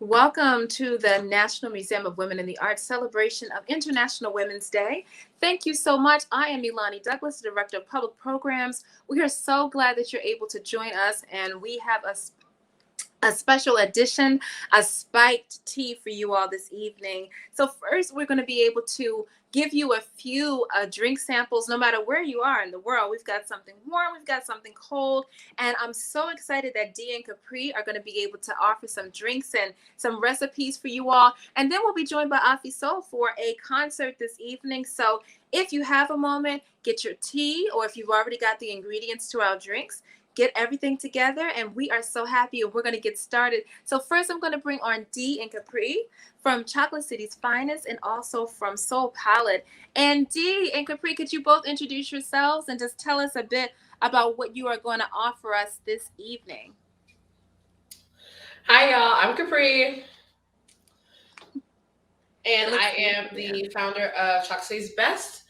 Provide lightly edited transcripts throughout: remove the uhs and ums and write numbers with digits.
Welcome to the National Museum of Women in the Arts celebration of International Women's Day. Thank you so much. I am Milani Douglas, Director of Public Programs. We are so glad that you're able to join us, and we have a special edition, a spiked tea for you all this evening. So first, we're going to be able to give you a few drink samples, no matter where you are in the world. We've got something warm, we've got something cold, and I'm so excited that Dee and Capri are going to be able to offer some drinks and some recipes for you all. And then we'll be joined by Afi Soul for a concert this evening. So if you have a moment, get your tea, or if you've already got the ingredients to our drinks, get everything together, and we are so happy, and we're going to get started. So first, I'm going to bring on Dee and Capri from Chocolate City's Finest and also from Soul Palette. And Dee and Capri, could you both introduce yourselves and just tell us a bit about what you are going to offer us this evening? Hi, y'all. I'm Capri, and I am the founder of Chocolate City's Best,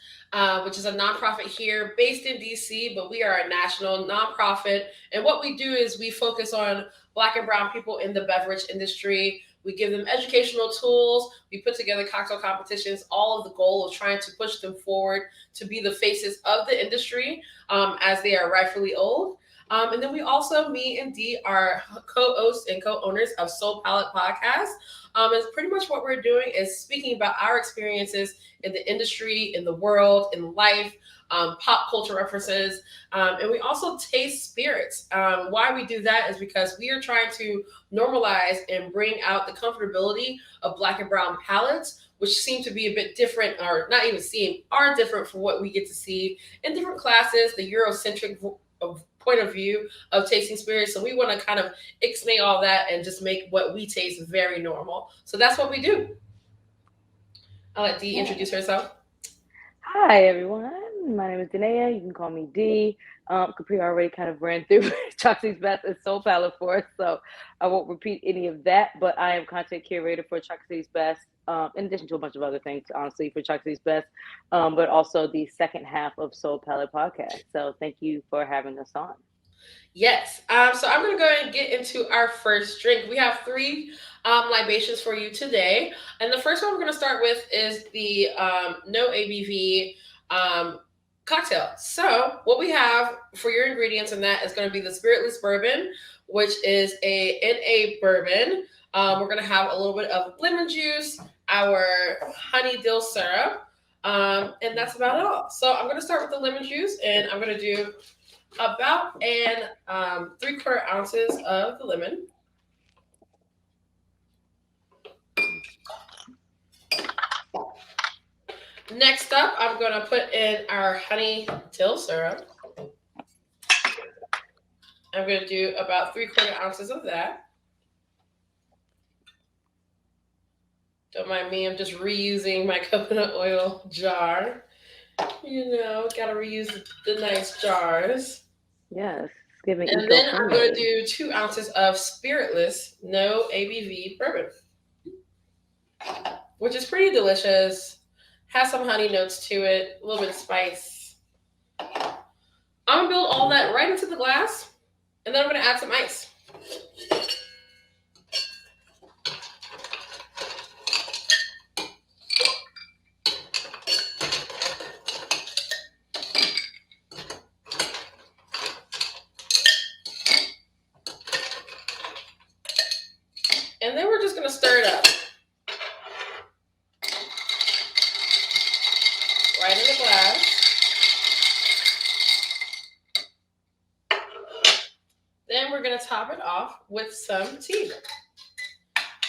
which is a nonprofit here based in DC, but we are a national nonprofit. And what we do is we focus on Black and Brown people in the beverage industry. We give them educational tools. We put together cocktail competitions, all of the goal of trying to push them forward to be the faces of the industry as they are rightfully old. And then we also, me and Dee, are co-hosts and co-owners of Soul Palette Podcast. And pretty much what we're doing is speaking about our experiences in the industry, in the world, in life, pop culture references, and we also taste spirits. Why we do that is because we are trying to normalize and bring out the comfortability of Black and Brown palates, which seem to be a bit different, or not even seem, are different from what we get to see in different classes, the Eurocentric point of view of tasting spirits. So we want to kind of ixnay all that and just make what we taste very normal. So that's what we do. I'll let Dee introduce herself. Hi, everyone. My name is Danae. You can call me D. Capri already kind of ran through Choxy's Best and Soul Palette for us, so I won't repeat any of that. But I am content curator for Choxy's Best, in addition to a bunch of other things, honestly, for Choxy's Best, but also the second half of Soul Palette podcast. So thank you for having us on. Yes. So I'm going to go ahead and get into our first drink. We have three libations for you today. And the first one we're going to start with is the no ABV cocktail. So what we have for your ingredients in that is going to be the Spiritless Bourbon, which is a NA bourbon. We're going to have a little bit of lemon juice, our honey dill syrup, and that's about all. So I'm going to start with the lemon juice, and I'm going to do about an 3/4 ounces of the lemon. Next up, I'm going to put in our honey dill syrup. I'm going to do about 3/4 ounces of that. Don't mind me, I'm just reusing my coconut oil jar. You know, gotta reuse the nice jars. Yes, it's giving And then I'm going to eco-friendly. do 2 ounces of spiritless, no ABV bourbon, which is pretty delicious. Has some honey notes to it, a little bit of spice. I'm gonna build all that right into the glass, and then I'm gonna add some ice. And then we're just gonna stir it up right in the glass. Then we're gonna top it off with some tea.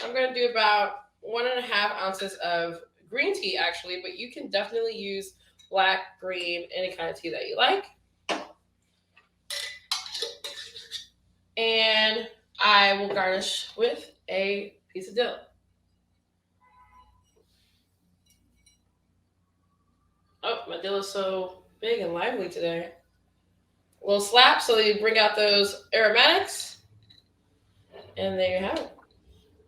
I'm gonna do about 1.5 ounces of green tea, actually, but you can definitely use black, green, any kind of tea that you like. And I will garnish with a piece of dill. Oh, my dill is so big and lively today. A little slap so you bring out those aromatics. And there you have it.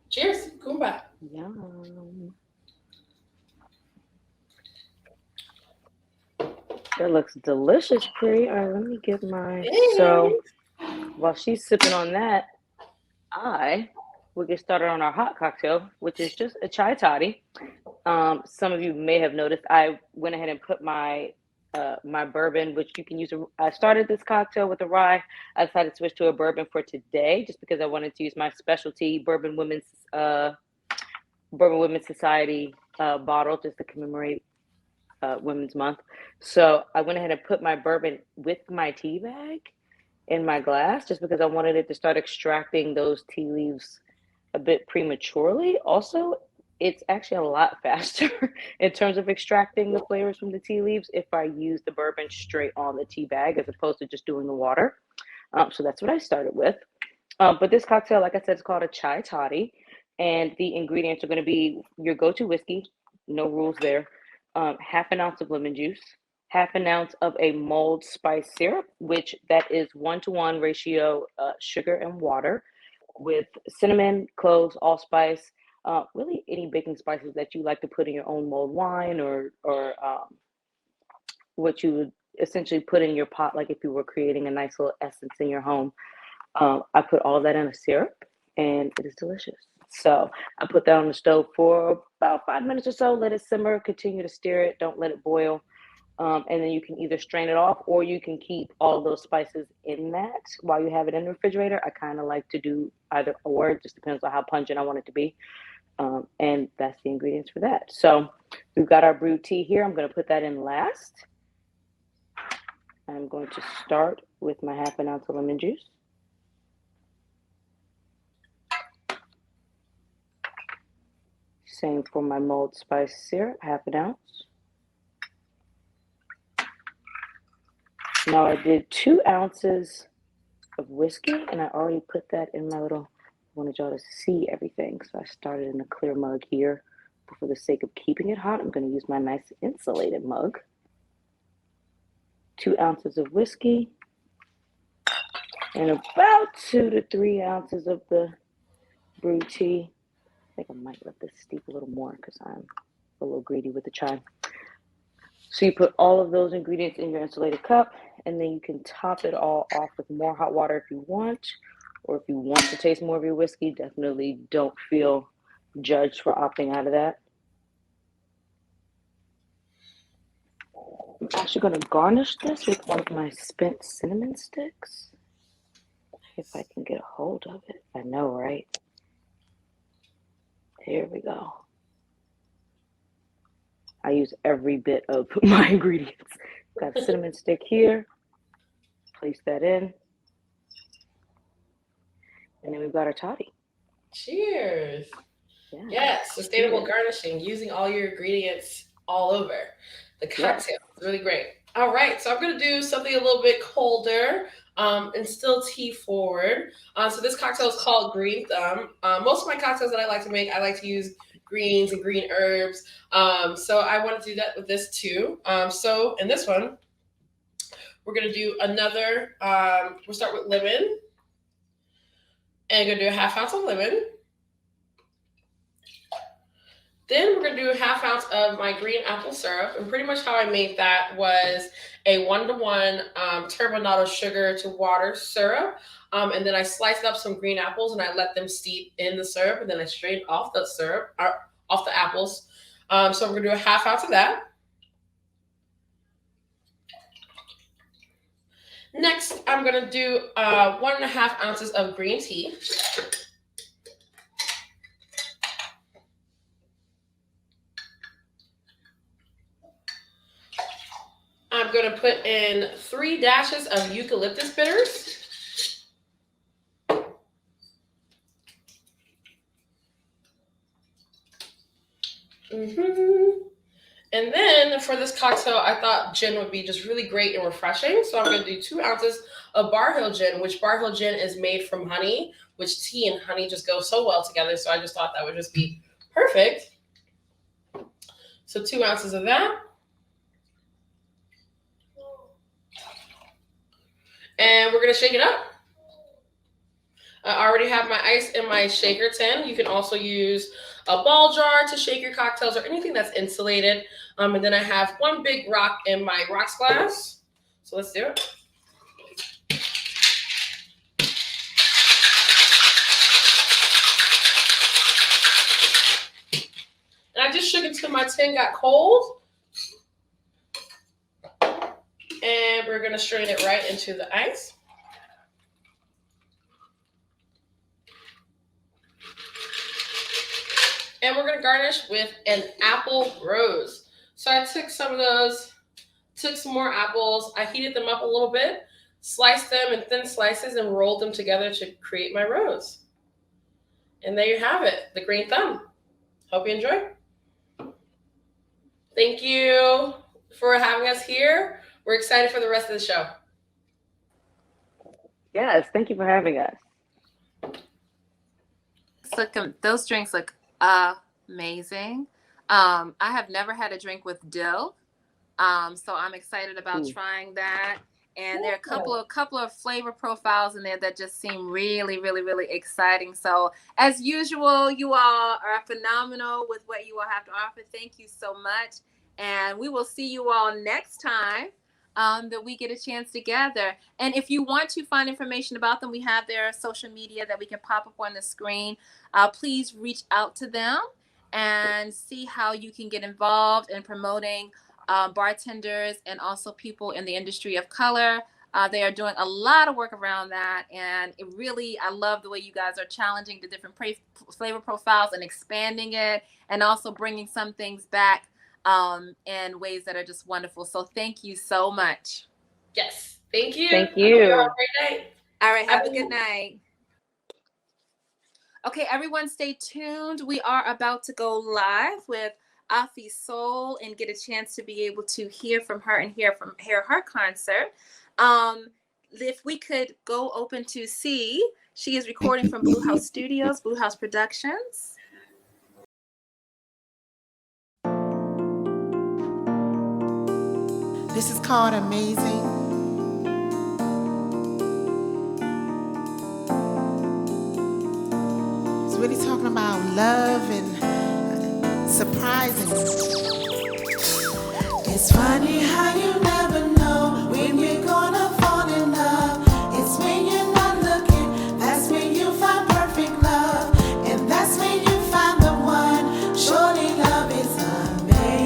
Cheers. Kumbaya. Yum. That looks delicious, Pri. All right, let me get my. So while she's sipping on that, I we'll get started on our hot cocktail, which is just a chai toddy. Some of you may have noticed I went ahead and put my my bourbon, which you can use. I started this cocktail with a rye. I decided to switch to a bourbon for today, just because I wanted to use my specialty Bourbon Women's Society bottle, just to commemorate Women's Month. So I went ahead and put my bourbon with my tea bag in my glass, just because I wanted it to start extracting those tea leaves a bit prematurely. Also, it's actually a lot faster in terms of extracting the flavors from the tea leaves if I use the bourbon straight on the tea bag as opposed to just doing the water. So that's what I started with. But this cocktail, like I said, is called a chai toddy. And the ingredients are going to be your go-to whiskey, no rules there, half an ounce of lemon juice, half an ounce of a mulled spice syrup, which that is 1-to-1 ratio sugar and water, with cinnamon, cloves, allspice, really any baking spices that you like to put in your own mulled wine, or what you would essentially put in your pot, like if you were creating a nice little essence in your home. I put all that in a syrup, and it is delicious. So I put that on the stove for about 5 minutes or so, let it simmer, continue to stir it, don't let it boil. And then you can either strain it off, or you can keep all of those spices in that while you have it in the refrigerator. I kind of like to do either or. It just depends on how pungent I want it to be. And that's the ingredients for that. So we've got our brewed tea here. I'm going to put that in last. I'm going to start with my half an ounce of lemon juice. Same for my mulled spice syrup, half an ounce. Now I did 2 ounces of whiskey, and I already put that in my little, I wanted y'all to see everything. So I started in a clear mug here. But for the sake of keeping it hot, I'm going to use my nice insulated mug. 2 ounces of whiskey, and about 2 to 3 ounces of the brewed tea. I think I might let this steep a little more because I'm a little greedy with the chai. So you put all of those ingredients in your insulated cup, and then you can top it all off with more hot water if you want, or if you want to taste more of your whiskey, definitely don't feel judged for opting out of that. I'm actually going to garnish this with one of my spent cinnamon sticks. If I can get a hold of it. I know, right? Here we go. I use every bit of my ingredients. Got a cinnamon stick here. Place that in. And then we've got our toddy. Cheers. Yeah. Yes, sustainable garnishing, using all your ingredients all over the cocktail. It's really great. All right, so I'm going to do something a little bit colder and still tea forward. So this cocktail is called Green Thumb. Most of my cocktails that I like to make, I like to use greens and green herbs. So I want to do that with this too. So in this one, we're going to do another, we'll start with lemon. And going to do a half ounce of lemon. Then we're going to do a half ounce of my green apple syrup. And pretty much how I made that was a 1-to-1 turbinado sugar to water syrup. And then I sliced up some green apples and I let them steep in the syrup. And then I strained off the syrup, off the apples. So we're going to do a half ounce of that. Next, I'm going to do 1.5 ounces of green tea. I'm going to put in 3 dashes of eucalyptus bitters. And then for this cocktail, I thought gin would be just really great and refreshing. So I'm going to do 2 ounces of Bar Hill gin, which Bar Hill gin is made from honey, which tea and honey just go so well together. So I just thought that would just be perfect. So 2 ounces of that. And we're going to shake it up. I already have my ice in my shaker tin. You can also use a ball jar to shake your cocktails or anything that's insulated. And then I have 1 big rock in my rocks glass. So let's do it. until my tin got cold. And we're going to strain it right into the ice. And we're going to garnish with an apple rose. So I took some more apples. I heated them up a little bit, sliced them in thin slices, and rolled them together to create my rose. And there you have it, the green thumb. Hope you enjoy. Thank you for having us here. We're excited for the rest of the show. Yes, thank you for having us. Those drinks look amazing. I have never had a drink with dill, so I'm excited about trying that. And there are a couple of flavor profiles in there that just seem really, really, really exciting. So as usual, you all are phenomenal with what you all have to offer. Thank you so much. And we will see you all next time that we get a chance together. And if you want to find information about them, we have their social media that we can pop up on the screen. Please reach out to them and see how you can get involved in promoting bartenders and also people in the industry of color. They are doing a lot of work around that. And I love the way you guys are challenging the different flavor profiles and expanding it, and also bringing some things back in ways that are just wonderful. So thank you so much. Yes. Thank you. Thank you. Have a great night. All right. Have a good night. Okay, everyone stay tuned. We are about to go live with Afi Soul and get a chance to be able to hear from her and hear her concert. If we could go open to C, she is recording from Blue House Studios, Blue House Productions. This is called Amazing. It's really talking about love and surprising. It's funny how you never know when you're gonna fall in love. It's when you're not looking, that's when you find perfect love. And that's when you find the one. Surely love is amazing.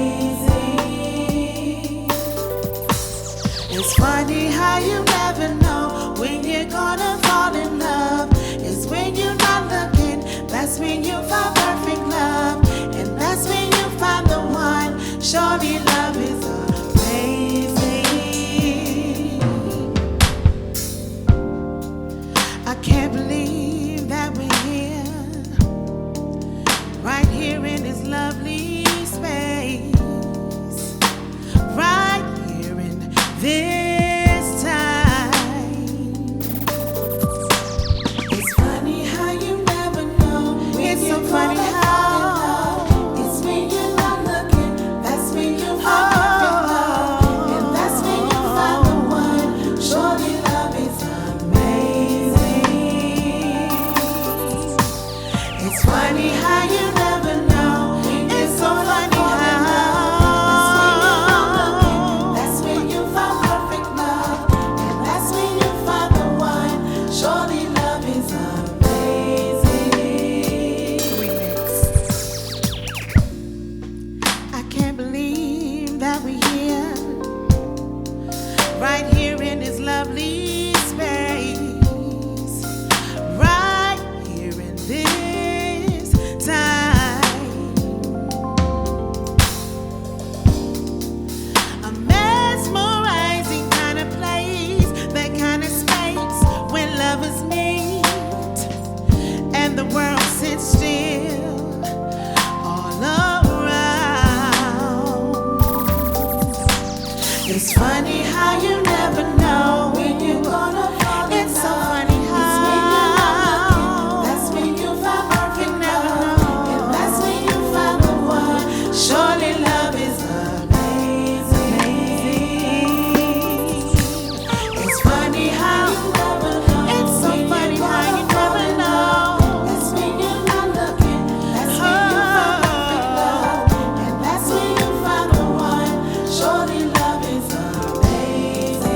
It's funny how you never know when you're gonna fall in love. It's when you're not looking, that's when you find perfect love. And that's when you find the one. Surely love is amazing. I can't believe that we're here, right here in this lovely space, right here in this time. It's funny how you never know. It's so funny how it's when you're not looking, that's when you find perfect love. And that's when you find the one. Surely love is amazing. It's funny how you never know. It's so funny how that's when you find perfect love. And that's when you find the one. Surely love is amazing. I can't believe that we're here, right here in this lovely space, right here in this time. A mesmerizing kind of place, that kind of space when lovers meet and the world sits still all around. It's funny how you never know when you're gonna fall in love. It's so funny how that's when you find perfect love. And that's when you find the one. Surely love is amazing. It's funny how you never know. It's so funny how you never know. It's when you're not looking, that's when you find perfect love. And that's when you find the one. Surely love is amazing.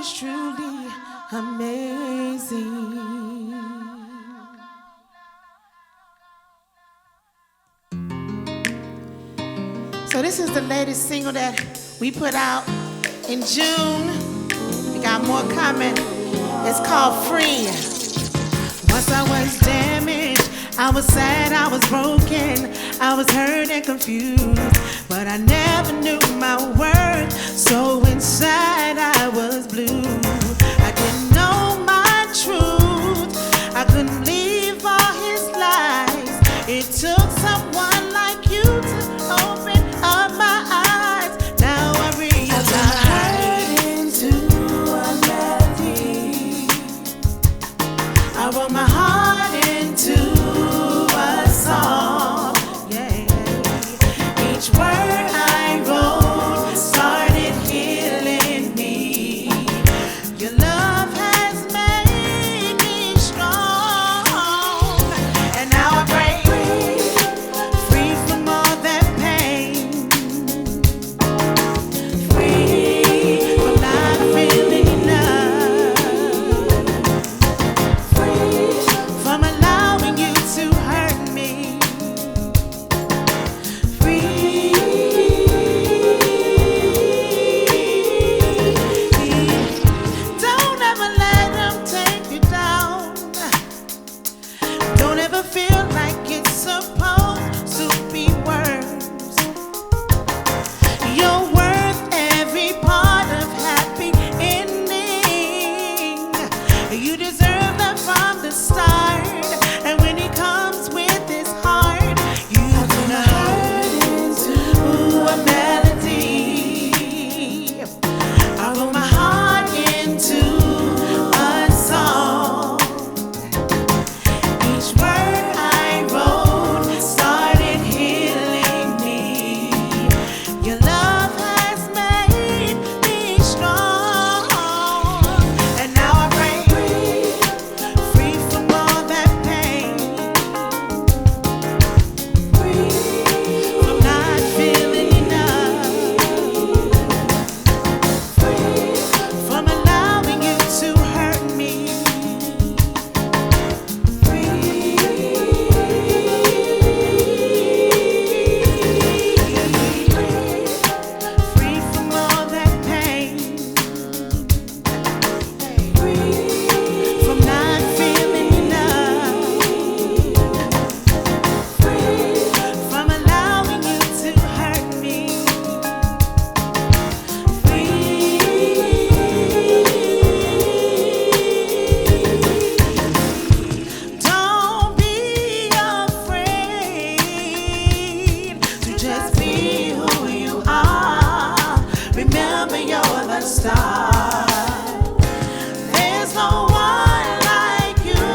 is truly amazing. So this is the latest single that we put out in June. We got more coming. It's called Free. Once I was damaged, I was sad, I was broken, I was hurt and confused, but I never knew my worth, so inside I was blue. I didn't know my truth, I couldn't leave all his lies. It took someone like you to open up my eyes. Now I realize I wrote my heart into a song. Yeah. Each word I wrote started healing me. Your love has made me strong, and now I break free from all that pain, free from not feeling enough, from allowing you to hurt me, free. Don't ever let them take you down. Don't ever feel like it's supposed to be worse. You're worth every part of happy ending. You deserve that from the start. And when he comes with his heart, you're gonna hurt into a melody. I wrote my heart into a song. Each word I wrote started healing me. Your love has made me strong, and now I break free from all that pain, free from not feeling enough, free from allowing you to hurt me, free from all that pain, free from not feeling enough, free from allowing you to hurt me, Don't be afraid to just be who you are. Remember you're the star. There's no one like you,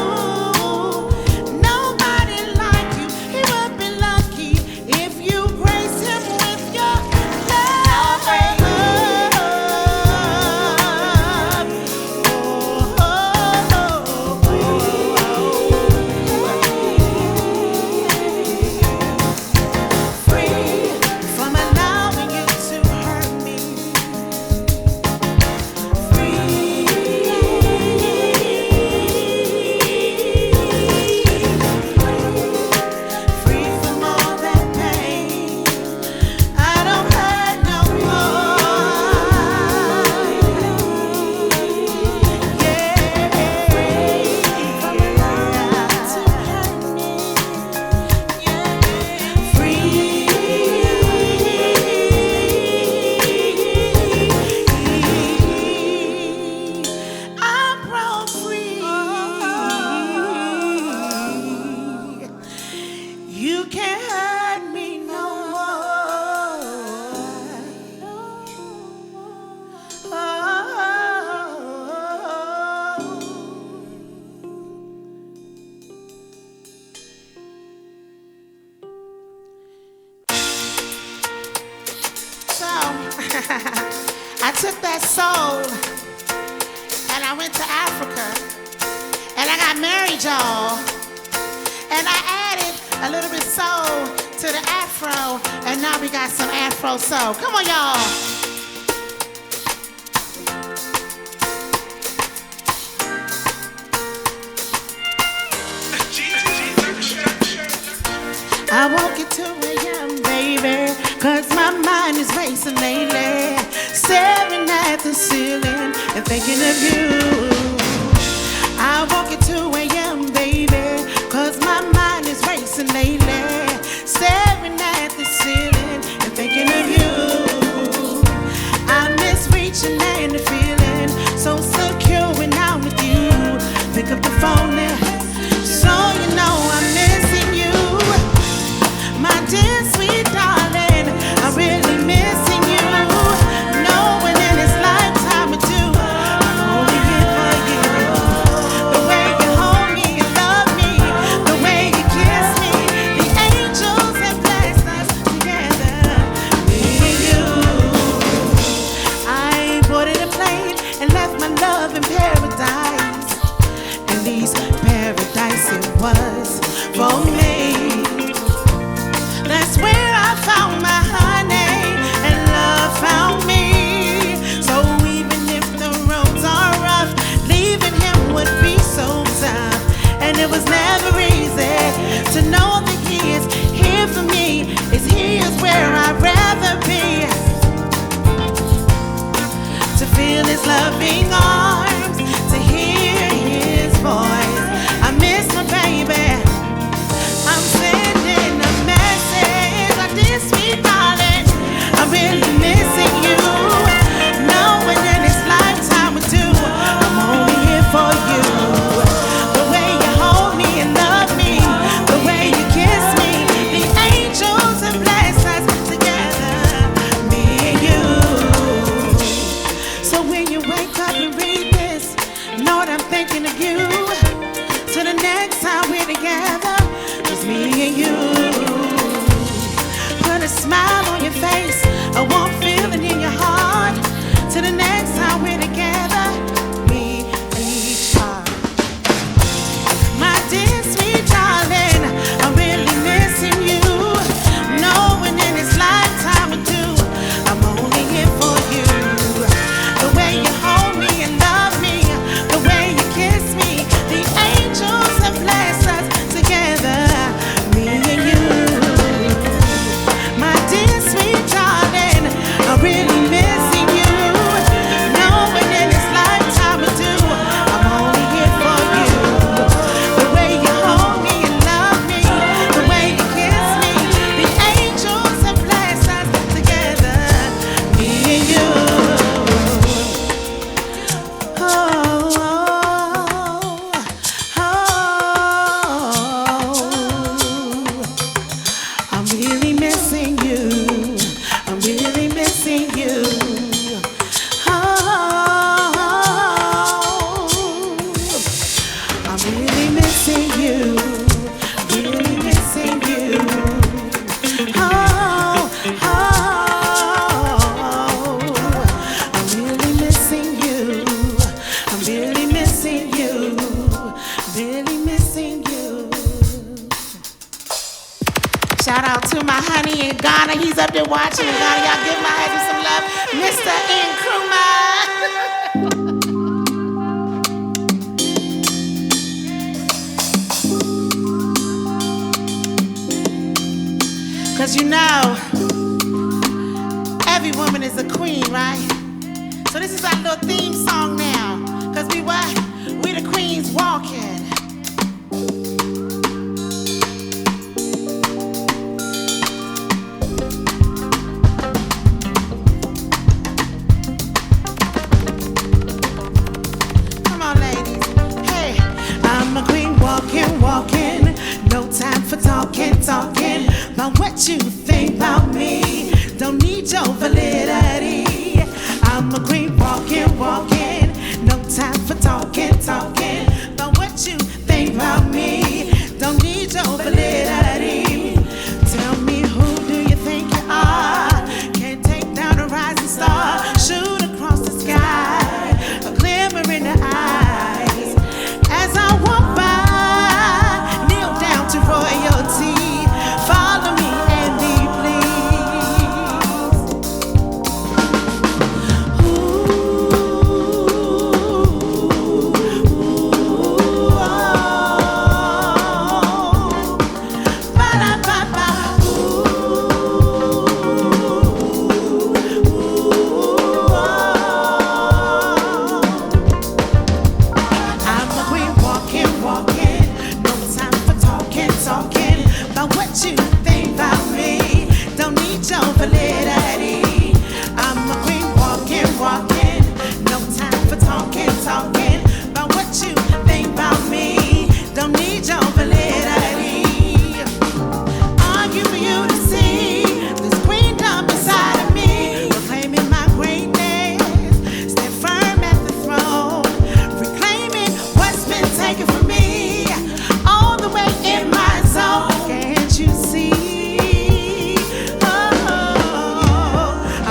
nobody like you. He would be lucky if you grace him with your love. Free from allowing you to hurt me, free from all that pain. I don't hurt no more. Yeah, from allowing you to hurt me. I'm broke free. You can't hurt me no more. So I took that soul and I went to Africa and I got married, y'all, and I added a little bit soul to the afro, and now we got some afro soul. Come on, y'all. I won't get too young, baby, cause my mind is racing lately, staring at the ceiling and thinking of you. I won't get too young, baby, cause my mind is racing lately, staring at the ceiling and thinking of you. I miss reaching and the feeling, so secure when I'm with you. Pick up the phone now, so you know I'm missing you. My dear sweet darling, I'm really missing you. Knowing in this lifetime or two, I'm only here for you. The way you hold me and love me, the way you kiss me, the angels have blessed us together, me and you. I boarded a plane and left my love in paradise, and these paradise it was for me. That's where I found my honey, and love found me. So even if the roads are rough, leaving him would be so tough. And it was never easy to know that he is here for me, is he is where I'd rather be. To feel his loving arms, to hear his voice. I miss my baby. I'm sending a message like this, sweet darling. I'm really missing you. Knowing in this lifetime or two, I'm only here for you. The way you hold me and love me, the way you kiss me, the angels have blessed us together, me and you. So when you wake up and read this, know that I'm thinking of you. Till the next time we're together, just me and you. Put a smile on your face, a warm feeling in your heart. Till the next time we're together, me and each heart. My dear sweet darling, I'm really missing you. Knowing in this lifetime or two, I'm only here for you. The way you hold me and love me, the way you kiss me, the angels have blessed us together, me and you. My dear sweet darling, I'm really missing you. Knowing in this lifetime or two, I'm only here for you. The way you hold me and love me, the way you kiss me, the angels have blessed us together, me and you. Oh, I'm really missing you. I'm really missing you. Oh, I'm really missing you. Really missing you. Oh, I'm really missing you. I'm really missing you. Really missing you. Shout out to my honey in Ghana. He's up there watching in Ghana. Y'all give my husband some love. Mr. Nkrumah. Cause you know, every woman is a queen, right? So this is our little theme song now. Cause we what? We the queens walking. Come on, ladies. Hey, I'm a queen walking, walking. No time for talking, talking about what you think about me. Don't need your validity. I'm a queen walking, walking. No time for talking, talking about what you validity. I'm a queen walking, walking. No time for talking, talking about what you think about me. Don't need your validity. Argue for you to see this queendom inside of me. Proclaiming my greatness, stand firm at the throne, reclaiming what's been taken from me. All the way in my zone, can't you see? Oh,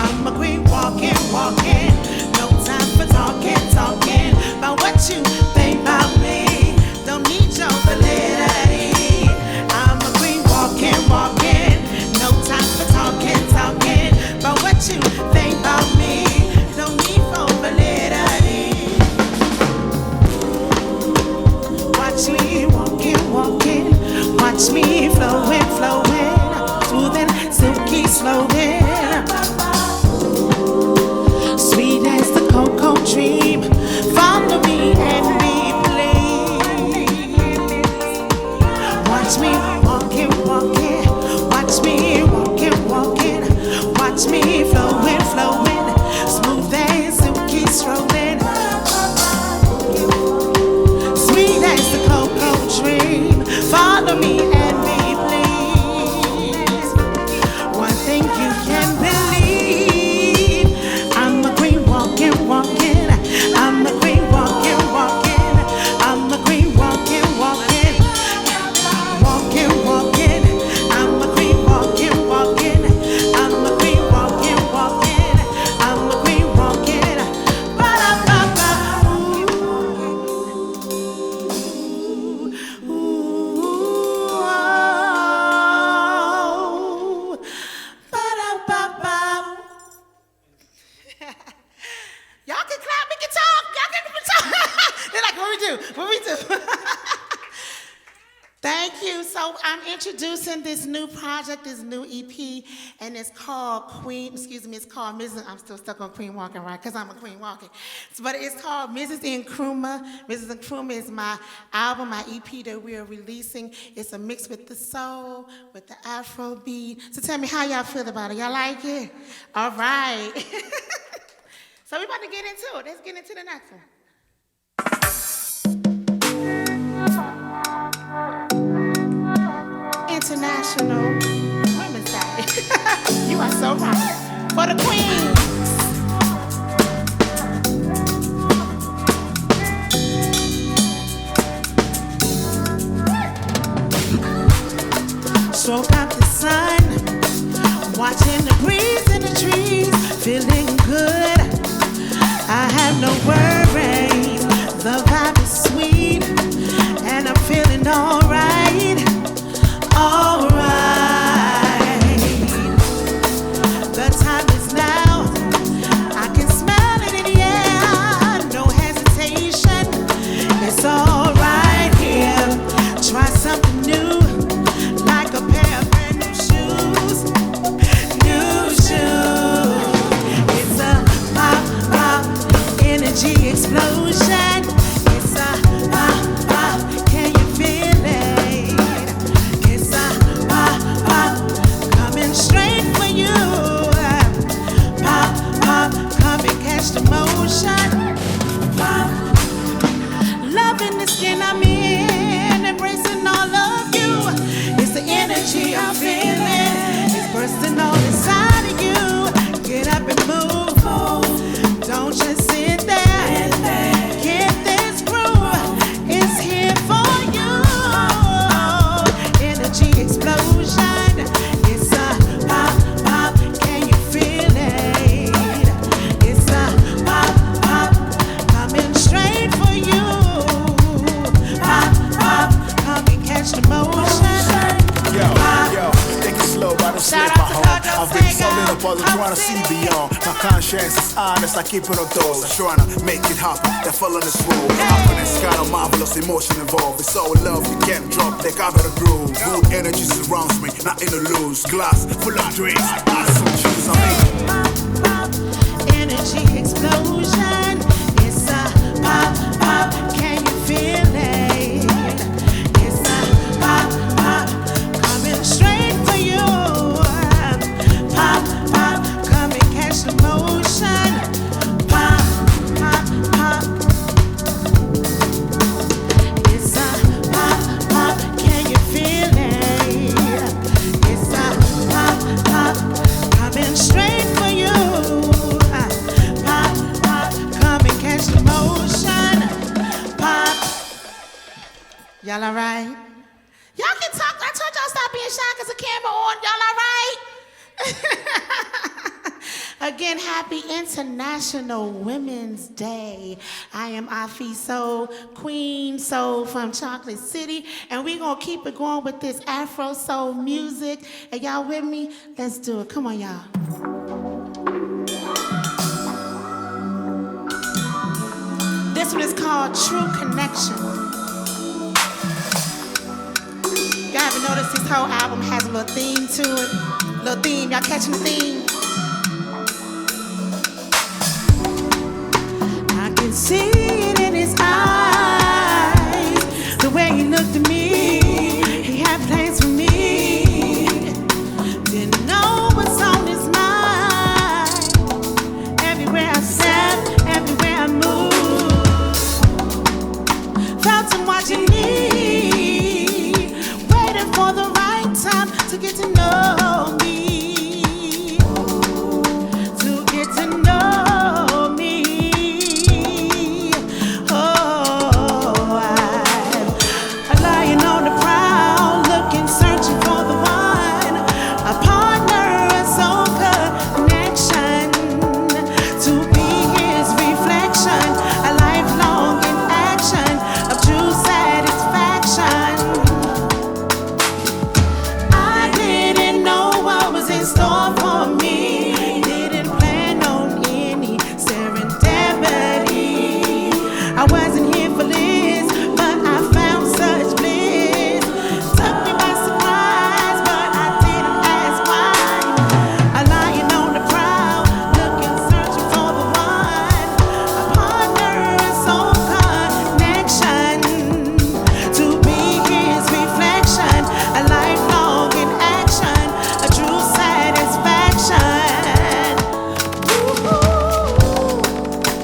I'm a queen walking, walking. No time for talking, talking about what you think about me. Don't need your validity. I'm a queen walking, walking. No time for talking, talking about what you think about me. Don't need for validity. Watch me walking, walking. Watch me flowing, flowing. Smooth and silky, flowing. Sweet as the cocoa dream. Follow me and be pleased. Watch me walking, walking. Watch me walking, walking. Watch me flowing, flowing. Smooth and silky, strolling. Sweet as the cocoa dream. Follow me and be pleased. One thing you can believe. I'm a queen walking, walking. I'm a queen walking, walking. I'm a queen walking, walking. Walking, walking. I'm a queen walking, walking. I'm a queen walking, walking. I'm a queen walking. Ba-da-ba-ba. Ooh, ooh, oh. Ba-da-ba-ba. Y'all can clap, we can talk. Y'all can talk. They're like, what we do? What we do? Thank you. So I'm introducing this new project, this new EP, and it's called Queen, excuse me, it's called Mrs. I'm still stuck on Queen Walking, right? Because I'm a Queen Walking. But it's called Mrs. Nkrumah. Mrs. Nkrumah is my album, my EP that we are releasing. It's a mix with the soul, with the Afro beat. So tell me how y'all feel about it. Y'all like it? All right. So we're about to get into it. Let's get into the next one. International Women's Day. You are so right. For the queens. Soak up the sun, watching the breeze in the trees, feeling good. I have no worries. The vibe is sweet, and I'm feeling alright. Alright. The time is now. I can smell it in the air. No hesitation. It's alright here. Try something new, like a pair of brand new shoes. New shoes. It's a pop, pop, energy explosion. It's a pop, pop. Can you feel it? It's a pop, pop, coming straight for you. Pop, pop, come and catch the motion. Pop, loving the skin I'm in, embracing all of you. It's the energy I'm feeling. It's bursting all inside of you. Get up and move. Don't just sit there. Get this groove. It's here for you. Energy explosion. It's a pop, pop. Can you feel it? It's a pop, pop. Coming straight for you. Pop, pop. Come and catch the motion. Yo, take it slow, but don't slip my home. I've been so little puzzle trying to see beyond. My conscience is honest, I keep it on toes. Trying to make it happen, they fall on this road. Happiness, kind of marvelous emotion involved. It's all love, you can't drop, they cover the groove. Good energy surrounds me, nothing to lose. Glass full of drinks, I some juice on me. Pop, pop, energy explosion. It's a pop, pop. Can you feel it? It's a pop, pop, coming straight for you. Pop, Y'all all right? Y'all can talk. I told y'all stop being shy because the camera on. Y'all all right? Again, happy International Women's Day. I am Afi Soul, Queen Soul from Chocolate City, and we're going to keep it going with this Afro Soul music. And y'all with me? Let's do it. Come on, y'all. This one is called True Connection. Y'all ever notice this whole album has a little theme to it? Little theme, y'all catching the theme? I can see it in his eyes, the way he looked at me. He had plans for me. Didn't know what's on his mind. Everywhere I sat, everywhere I moved, felt him watching me, waiting for the right time to get to know me, to get to know me. Oh, I'm lying on the prowl, looking, searching for the one, a partner, a soul connection, to be his reflection, a lifelong in action of true satisfaction. I didn't know what was in store for me. Didn't plan on any serendipity. I wasn't here for this, but I found such bliss. Took me by surprise, but I didn't ask why. I lying on the prowl, looking, searching for the one, a partner, a soul connection, to be his reflection, a lifelong in action, a true satisfaction.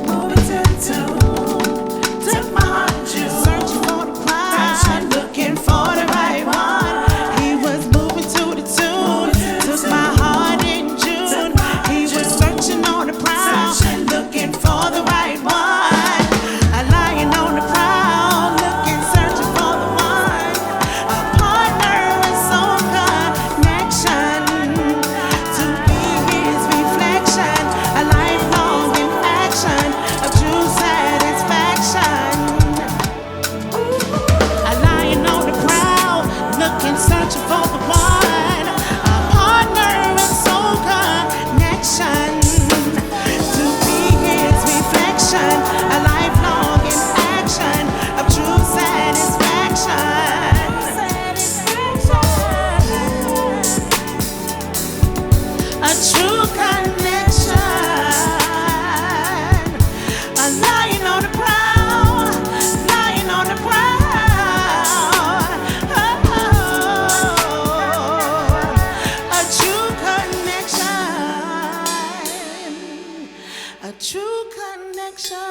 Moving to the tune, took my heart and June, searching for the pride, looking for the right one. He was moving to the tune, took my heart in June. He was searching on the prowl, looking for the right one. A lion on the prowl, looking, searching for the one, a partner, a soul connection, to be his reflection, a lifelong in action of true satisfaction. A lion on the prowl, looking, searching for the one, a partner, a soul connection, to be his reflection, a lifelong in action of true satisfaction. A true connection. A lion on the prowl, lying on the prowl. A true connection. A true connection.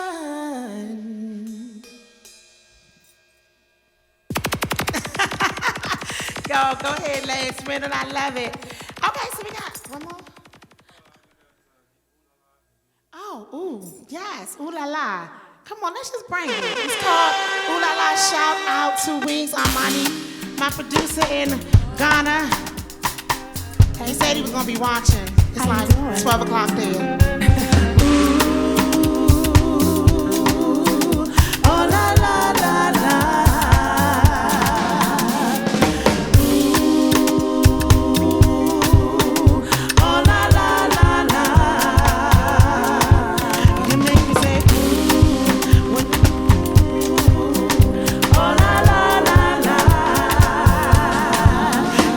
Go ahead, Legs Riddle. I love it. Okay, so we got one more. Oh, ooh, yes, ooh la la. Come on, let's just bring it. It's called Ooh La La. Shout out to Wings Armani, my producer in Ghana. He said he was gonna be watching. It's like 12 o'clock there. Oh la la la la. Oh la la la la. You make me say ooh when. Oh la la la la.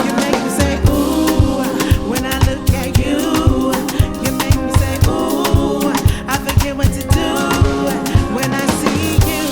You make me say ooh when I look at you. You make me say ooh I forget what to do when I see you.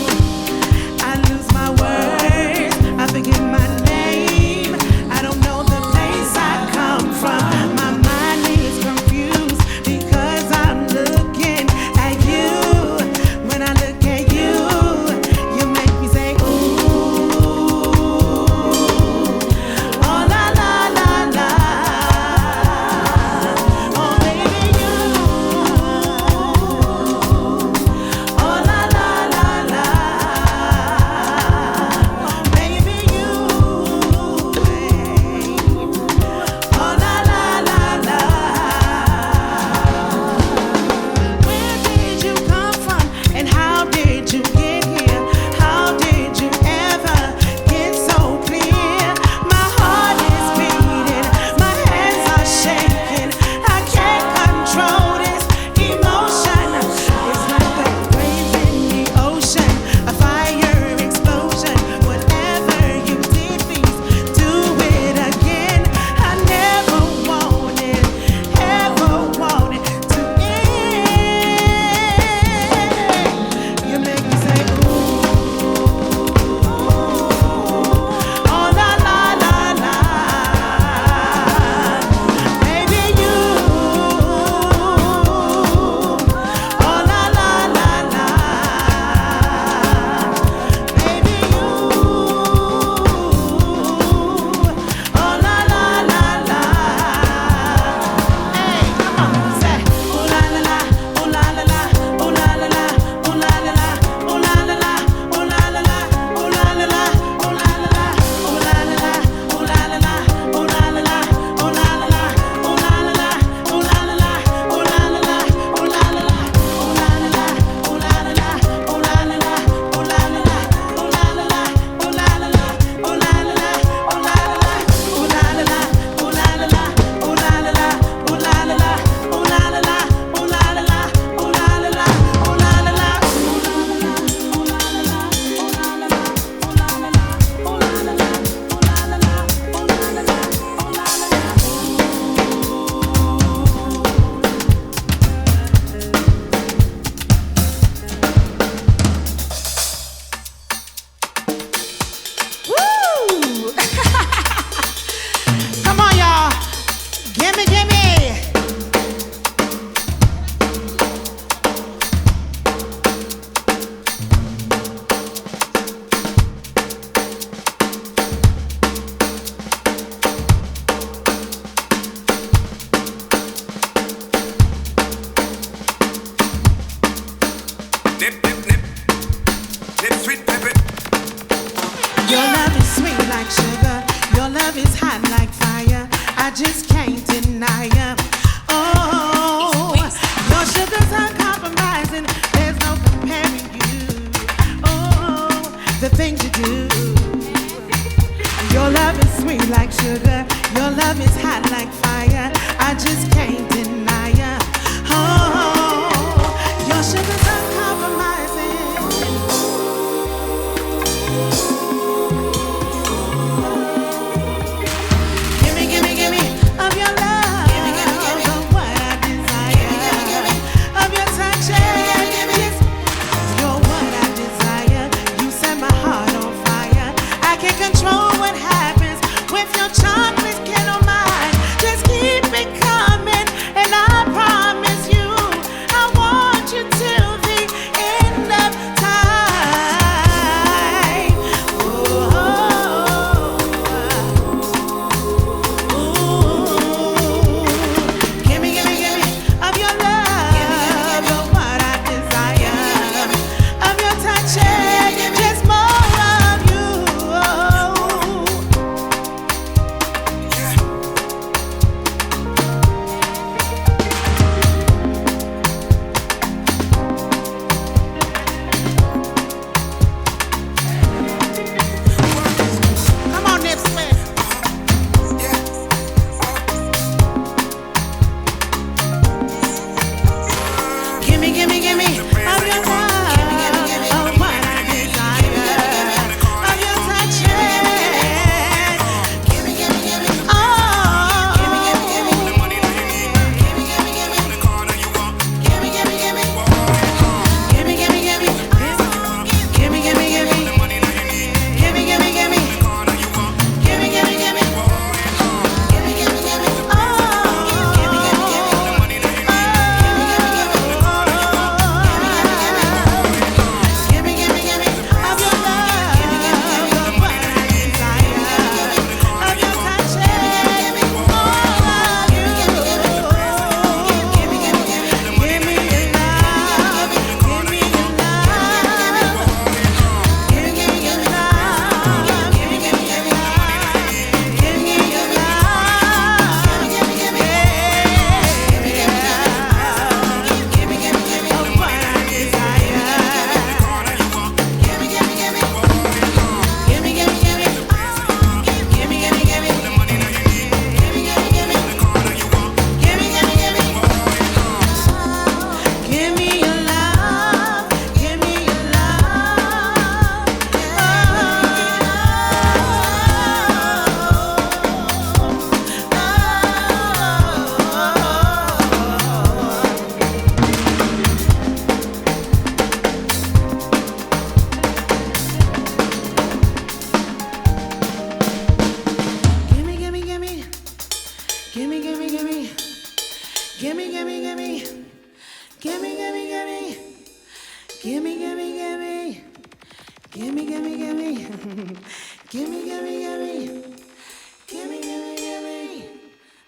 just can't deny ya. Oh, your sugar's uncompromising. There's no comparing you. Oh, the things you do. Your love is sweet like sugar. Your love is hot like fire. I just can't deny ya. Oh, your sugar's uncompromising. Give me of your love. Of what I desire. Of your touch. Yes, you're what I desire. You set my heart on fire. I can't control what happens with your chocolate candle mind. Just keep it coming, and I promise you, I want you till the end of time. Give me of your love, of what I desire, of your touch, just more of you. Come on, Nip Swift. Give me of your love, of what I desire, of your touch. Oh,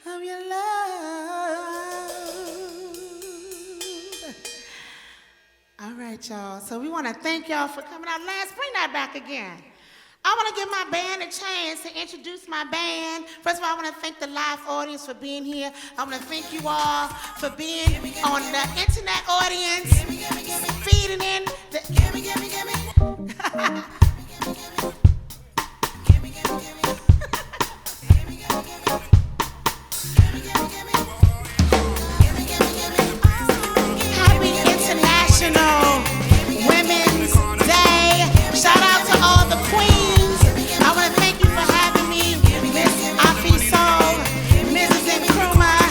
of your love. All right, y'all. So we want to thank y'all for coming out. Lance, bring that back again. I want to give my band a chance to introduce my band. First of all, I want to thank the live audience for being here. I want to thank you all for being on the internet audience, feeding in the... Happy International Women's Day. Shout out to all the queens. I want to thank you for having me. Miss Afi Soul, Mrs. Nkrumah.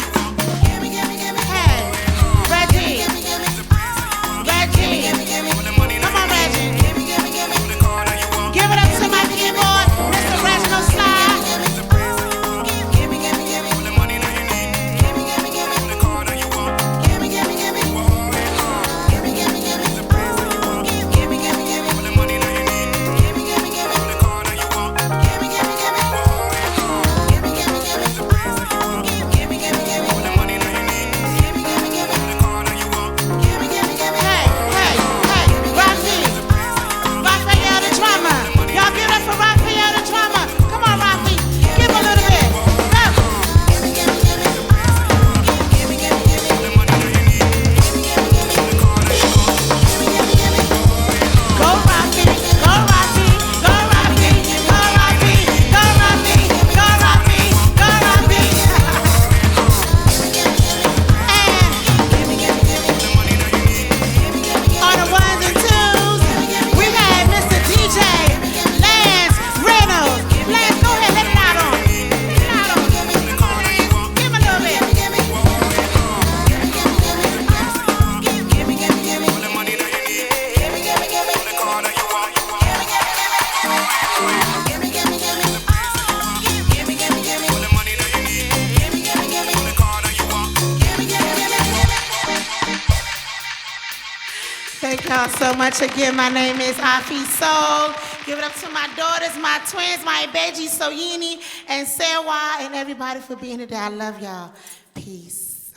Hey, Reggie. Come on, Reggie. Thank y'all so much again. My name is Afi Soul. Give it up to my daughters, my twins, my Beji, Soyini, and Sewa, and everybody for being here today. I love y'all. Peace.